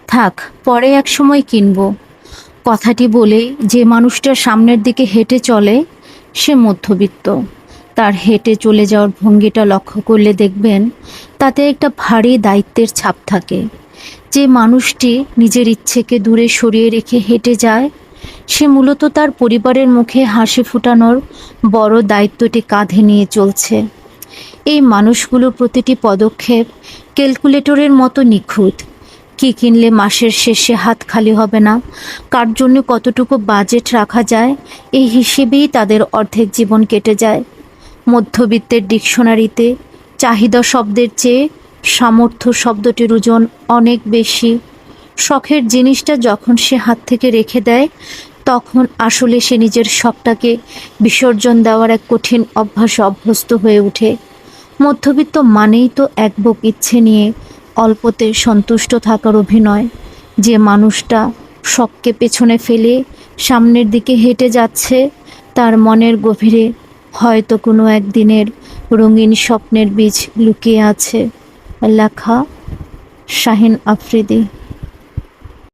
থাক, পরে এক সময় কিনবো। কথাটি বলে যে মানুষটা সামনের দিকে হেঁটে চলে সে মধ্যবিত্ত। তার হেঁটে চলে যাওয়ার ভঙ্গিটা লক্ষ্য করলে দেখবেন তাতে একটা ভারী দায়িত্বের ছাপ থাকে। যে মানুষটি নিজের ইচ্ছেকে দূরে সরিয়ে রেখে হেঁটে যায় সে মূলত তার পরিবারের মুখে হাসি ফোটানোর বড় দায়িত্বটি কাঁধে নিয়ে চলছে। এই মানুষগুলোর প্রতিটি পদক্ষেপ ক্যালকুলেটরের মতো নিখুঁত। কী কিনলে মাসের শেষে হাত খালি হবে না, কার জন্য কতটুকু বাজেট রাখা যায়, এই হিসেবেই তাদের অর্ধেক জীবন কেটে যায়। মধ্যবিত্তের ডিকশনারিতে চাহিদা শব্দের চেয়ে সামর্থ্য শব্দটির ওজন অনেক বেশি। শখের জিনিসটা যখন সে হাত থেকে রেখে দেয় তখন আসলে সে নিজের শখটাকে বিসর্জন দেওয়ার এক কঠিন অভ্যাসে অভ্যস্ত হয়ে ওঠে। মধ্যবিত্ত মানেই তো একবুক ইচ্ছে নিয়ে অল্পতে সন্তুষ্ট থাকার অভিনয়। যে মানুষটা শখকে পেছনে ফেলে সামনের দিকে হেঁটে যাচ্ছে তার মনের গভীরে হয়তো কোনো একদিনের রঙিন স্বপ্নের বীজ লুকিয়ে আছে। লেখা শাহিন আফ্রিদি।